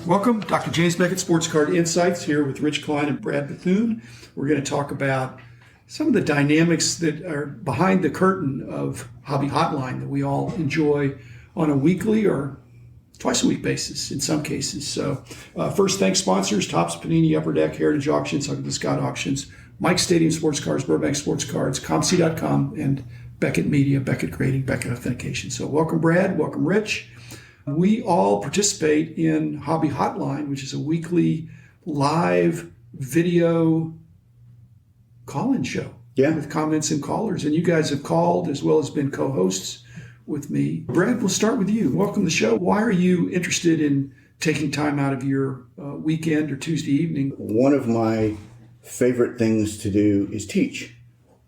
Welcome, Dr. James Beckett, Sports Card Insights, here with Rich Klein and Brad Bethune. We're going to talk about some of the dynamics that are behind the curtain of Hobby Hotline that we all enjoy on a weekly or twice a week basis in some cases. So first, thanks sponsors, Topps, Panini, Upper Deck, Heritage Auctions, Ugly Scott Auctions, Mike Stadium Sports Cards, Burbank Sports Cards, ComC.com, and Beckett Media, Beckett Grading, Beckett Authentication. So welcome, Brad. Welcome, Rich. We all participate in Hobby Hotline, which is a weekly live video call-in show with comments and callers. And you guys have called as well as been co-hosts with me. Brad, we'll start with you. Welcome to the show. Why are you interested in taking time out of your weekend or Tuesday evening? One of my favorite things to do is teach.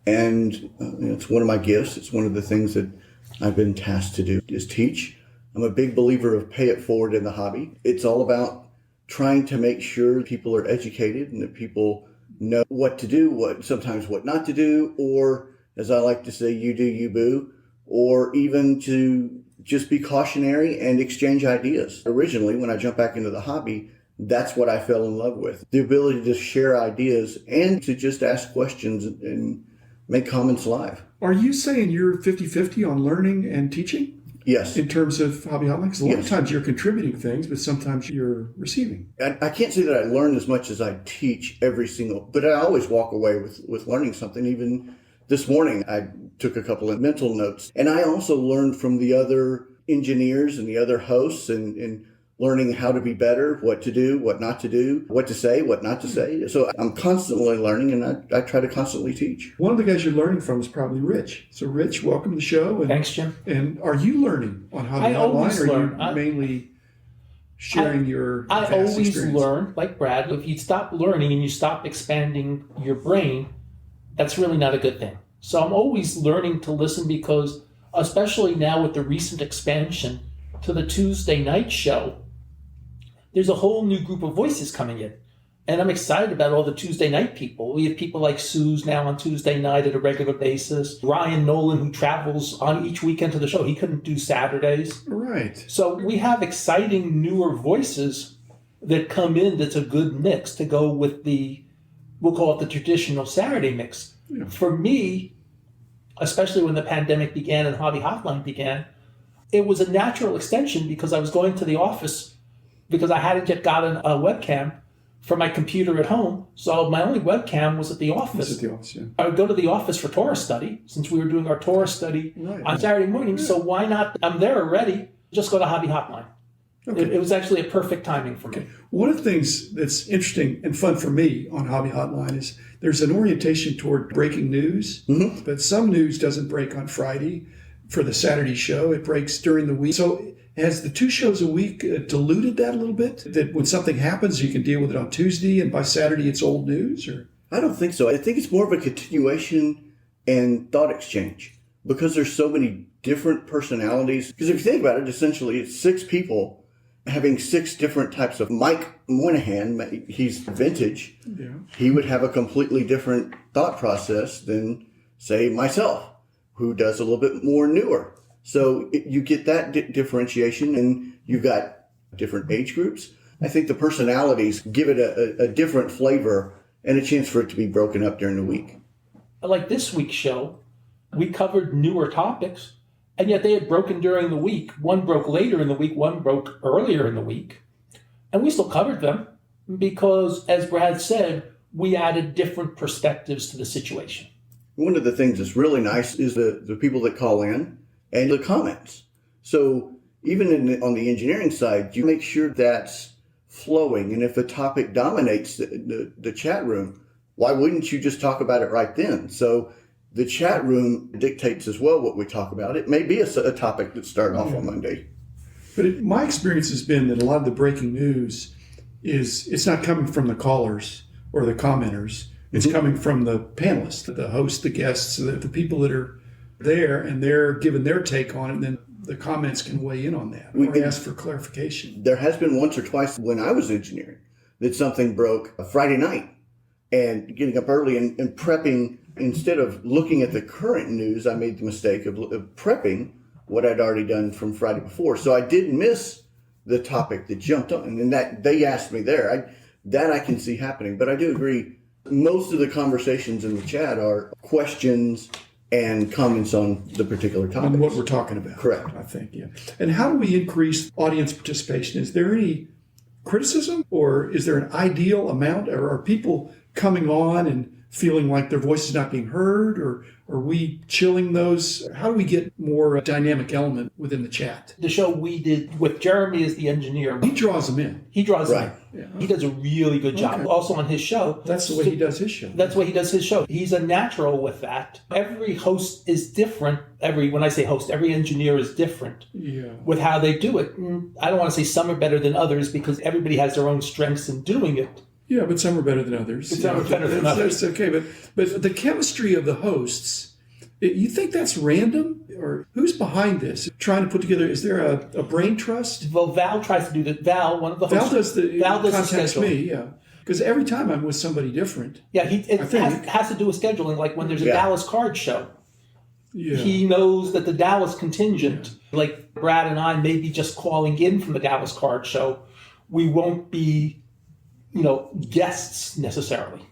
And it's one of my gifts. It's one of the things that I've been tasked to do is teach. I'm a big believer of pay it forward in the hobby. It's all about trying to make sure people are educated and that people know what to do, sometimes what not to do, or as I like to say, you do, you boo, or even to just be cautionary and exchange ideas. Originally, when I jumped back into the hobby, that's what I fell in love with. The ability to share ideas and to just ask questions and make comments live. Are you saying you're 50-50 on learning and teaching? Yes. In terms of Hobby Hotline? Because a lot of times you're contributing things, but sometimes you're receiving. I can't say that I learn as much as I teach but I always walk away with learning something. Even this morning, I took a couple of mental notes. And I also learned from the other engineers and the other hosts and learning how to be better, what to do, what not to do, what to say, what not to say. So I'm constantly learning, and I try to constantly teach. One of the guys you're learning from is probably Rich. So Rich, welcome to the show. Thanks, Jim. And are you learning on Hobby Hotline, or are you mainly sharing your past I always experience? learn, like Brad. If you stop learning and you stop expanding your brain, that's really not a good thing. So I'm always learning to listen because, especially now with the recent expansion to the Tuesday night show, there's a whole new group of voices coming in. And I'm excited about all the Tuesday night people. We have people like Suze now on Tuesday night at a regular basis. Ryan Nolan, who travels on each weekend to the show. He couldn't do Saturdays. Right. So we have exciting newer voices that come in that's a good mix to go with we'll call it the traditional Saturday mix. Yeah. For me, especially when the pandemic began and Hobby Hotline began, it was a natural extension because I was going to the office because I hadn't yet gotten a webcam for my computer at home. So my only webcam was at the office. I would go to the office for Torah study, since we were doing our Torah study on Saturday morning. Yeah. So why not? I'm there already. Just go to Hobby Hotline. Okay. It was actually a perfect timing for me. One of the things that's interesting and fun for me on Hobby Hotline is there's an orientation toward breaking news, but some news doesn't break on Friday for the Saturday show. It breaks during the week. So has the 2 shows a week diluted that a little bit? That when something happens, you can deal with it on Tuesday, and by Saturday it's old news? Or I don't think so. I think it's more of a continuation and thought exchange because there's so many different personalities. Because if you think about it, essentially it's 6 people having 6 different types of. Mike Moynihan, he's vintage. Yeah. He would have a completely different thought process than, say, myself, who does a little bit more newer. So you get that differentiation, and you've got different age groups. I think the personalities give it a different flavor and a chance for it to be broken up during the week. Like this week's show, we covered newer topics, and yet they had broken during the week. One broke later in the week, one broke earlier in the week. And we still covered them because, as Brad said, we added different perspectives to the situation. One of the things that's really nice is the people that call in and the comments. So even on the engineering side, you make sure that's flowing. And if a topic dominates the chat room, why wouldn't you just talk about it right then? So the chat room dictates as well what we talk about. It may be a topic that started off on Monday. But my experience has been that a lot of the breaking news it's not coming from the callers or the commenters. It's coming from the panelists, the hosts, the guests, the people that are there, and they're giving their take on it, and then the comments can weigh in on that or ask for clarification. There has been once or twice when I was engineering that something broke a Friday night, and getting up early and prepping, instead of looking at the current news, I made the mistake of prepping what I'd already done from Friday before. So I did miss the topic that jumped on. And that they asked me there. I can see happening. But I do agree, most of the conversations in the chat are questions and comments on the particular topic. On what we're talking about. Correct. I think, yeah. And how do we increase audience participation? Is there any criticism, or is there an ideal amount, or are people coming on and feeling like their voice is not being heard, or are we chilling those? How do we get more dynamic element within the chat? The show we did with Jeremy as the engineer, He draws them in. he draws them. Right. Yeah. He does a really good job. Okay. Also on his show. That's the way he does his show. That's the way he does his show. He's a natural with that. Every host is different. When I say host, every engineer is different Yeah. with how they do it. I don't want to say some are better than others because everybody has their own strengths in doing it. Yeah, but some are better than others. Some are better than others. That's okay, but the chemistry of the hosts, you think that's random? Or who's behind this? Trying to put together, is there a brain trust? Well, Val tries to do that. Val, one of the hosts. Val does the schedule. me, yeah. Because every time I'm with somebody different. Yeah, it has to do with scheduling. Like when there's a Dallas card show, he knows that the Dallas contingent, like Brad and I may be just calling in from the Dallas card show. We won't be, guests necessarily.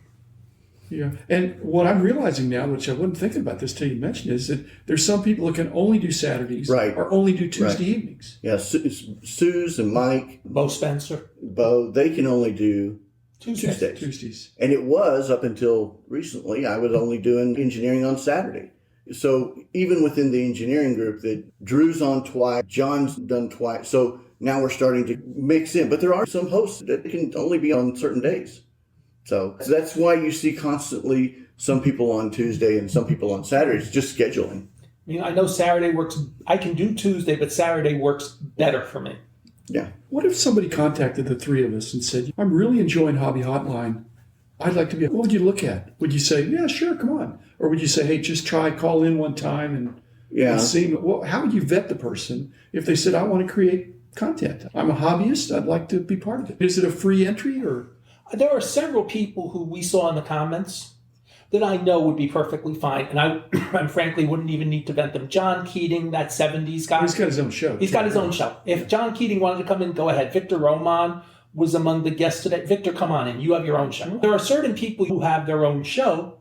Yeah, and what I'm realizing now, which I wasn't thinking about this till you mentioned, is that there's some people who can only do Saturdays, right, or only do Tuesday evenings. Yeah, Suze and Mike, Bo Spencer, they can only do Tuesdays. And it was up until recently, I was only doing engineering on Saturday. So even within the engineering group, that Drew's on twice, John's done twice. So now we're starting to mix in, but there are some hosts that can only be on certain days. So that's why you see constantly some people on Tuesday and some people on Saturdays, just scheduling. I know Saturday works. I can do Tuesday, but Saturday works better for me. Yeah. What if somebody contacted the three of us and said, I'm really enjoying Hobby Hotline. I'd like to be, what would you look at? Would you say, yeah, sure, come on? Or would you say, hey, just call in one time and see? Well, how would you vet the person if they said, I want to create content? I'm a hobbyist. I'd like to be part of it. Is it a free entry or? There are several people who we saw in the comments that I know would be perfectly fine, and I frankly wouldn't even need to vet them. John Keating, that 70s guy. He's got his own show. He's got his own show. If John Keating wanted to come in, go ahead. Victor Roman was among the guests today. Victor, come on in. You have your own show. There are certain people who have their own show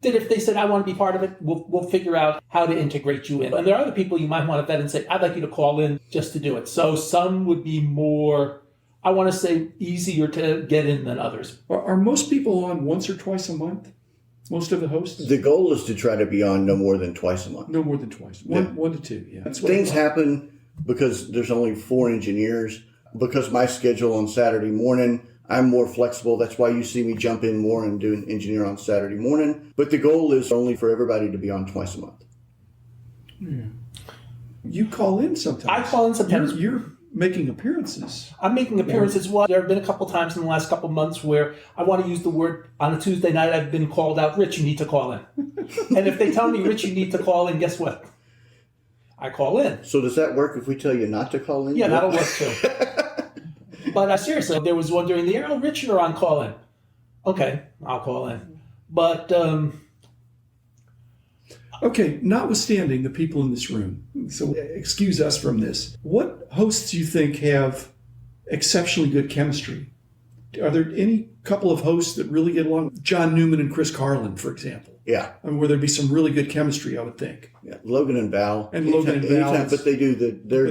that if they said, I want to be part of it, we'll figure out how to integrate you in. And there are other people you might want to vet and say, I'd like you to call in just to do it. So some would be more, I want to say, easier to get in than others. Are most people on once or twice a month? Most of the hosts? The goal is to try to be on no more than twice a month. No more than twice. One to two, yeah. That's what Things happen because there's only 4 engineers. Because my schedule on Saturday morning, I'm more flexible. That's why you see me jump in more and do an engineer on Saturday morning. But the goal is only for everybody to be on twice a month. Yeah. You call in sometimes. I call in sometimes. You're making apperances. I'm making appearances. Well, there have been a couple times in the last couple months where I want to use the word on a Tuesday night. I've been called out, Rich, you need to call in. And if they tell me, Rich, you need to call in, guess what? I call in. So does that work if we tell you not to call in? Yeah, that'll work too. But seriously, there was one during the air. Oh, Rich, you're on call in. Okay, I'll call in. But okay, notwithstanding the people in this room, so excuse us from this. What hosts do you think have exceptionally good chemistry? Are there any couple of hosts that really get along? John Newman and Chris Carlin, for example. Yeah. I mean, where there'd be some really good chemistry, I would think. Yeah. Logan and Val. And Logan and Val. But they do their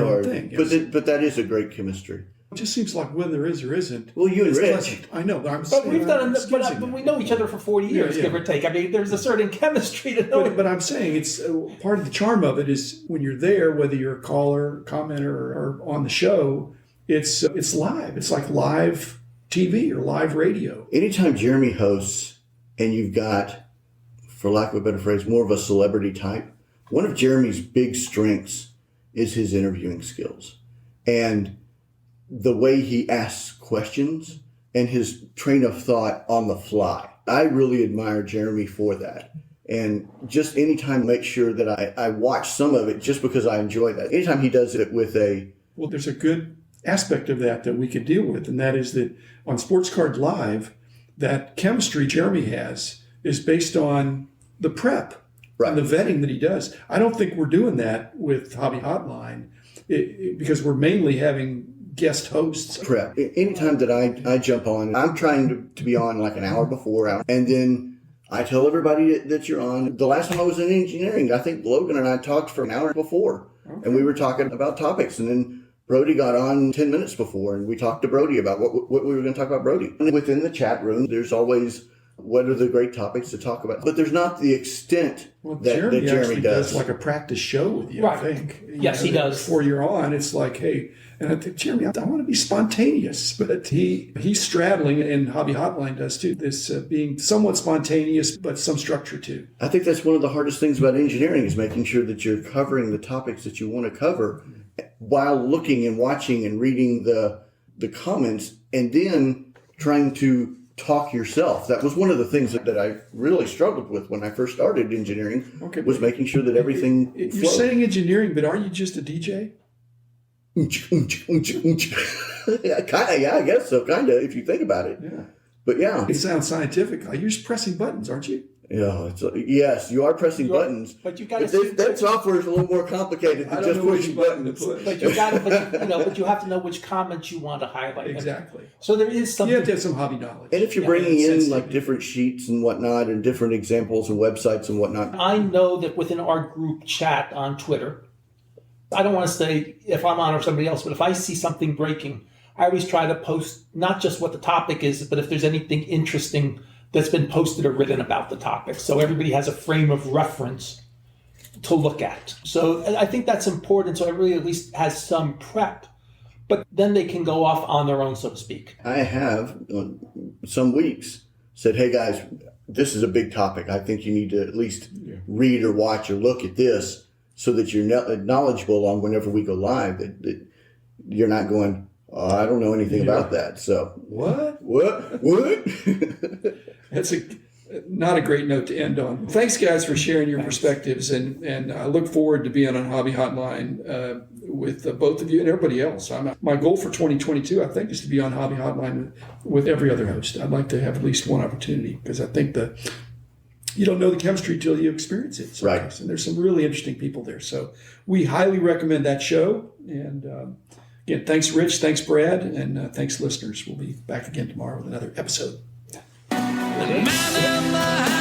own thing. Yes. But that is a great chemistry. It just seems like when there is or isn't. Well, you and it's Rich. pleasant. I know, but I'm But we've done, excusing but that. we know each other for 40 years, give or take. I mean, there's a certain chemistry to know. But I'm saying it's part of the charm of it is when you're there, whether you're a caller, commenter, or on the show, it's live. It's like live TV or live radio. Anytime Jeremy hosts and you've got, for lack of a better phrase, more of a celebrity type, one of Jeremy's big strengths is his interviewing skills. And the way he asks questions and his train of thought on the fly. I really admire Jeremy for that. And just anytime make sure that I watch some of it just because I enjoy that. Anytime he does it with Well, there's a good aspect of that we could deal with, and that is that on Sports Card Live, that chemistry Jeremy has is based on the prep and the vetting that he does. I don't think we're doing that with Hobby Hotline because we're mainly having guest hosts. Correct. Anytime that I jump on, I'm trying to be on like an hour before, and then I tell everybody that you're on. The last time I was in engineering, I think Logan and I talked for an hour before, and we were talking about topics, and then Brody got on 10 minutes before, and we talked to Brody about what we were going to talk about Brody. And within the chat room, there's always what are the great topics to talk about, but there's not the extent that Jeremy does. Like a practice show with you, Right. I think. Yes, he does. Before you're on, it's like, hey, and I think, Jeremy, I want to be spontaneous, but he's straddling, and Hobby Hotline does too, this being somewhat spontaneous, but some structure too. I think that's one of the hardest things about engineering is making sure that you're covering the topics that you want to cover while looking and watching and reading the comments, and then trying to talk yourself. That was one of the things that I really struggled with when I first started engineering, was making sure that everything You're flowed. saying engineering, but are you just a DJ? Yeah, I guess so, kind of, if you think about it. Yeah. But yeah. It sounds scientific. You're just pressing buttons, aren't you? Yeah, yes, you are pressing buttons. But you got to. That software is a little more complicated than just pushing buttons. But you got to. But you have to know which comments you want to highlight. Exactly. So there is something. You have to have some hobby knowledge. And if you're bringing in like different sheets and whatnot, and different examples and websites and whatnot, I know that within our group chat on Twitter, I don't want to say if I'm on or somebody else, but if I see something breaking, I always try to post not just what the topic is, but if there's anything interesting that's been posted or written about the topic. So everybody has a frame of reference to look at. So I think that's important. So everybody at least has some prep, but then they can go off on their own, so to speak. I have some weeks said, hey guys, this is a big topic. I think you need to at least read or watch or look at this so that you're knowledgeable on whenever we go live, that you're not going, oh, I don't know anything about that. So What? That's not a great note to end on. Thanks, guys, for sharing your perspectives, and I look forward to being on Hobby Hotline with both of you and everybody else. My goal for 2022, I think, is to be on Hobby Hotline with every other host. I'd like to have at least one opportunity, because I think you don't know the chemistry till you experience it. Right. And there's some really interesting people there. So we highly recommend that show. And again, thanks, Rich. Thanks, Brad. And thanks, listeners. We'll be back again tomorrow with another episode. Man in the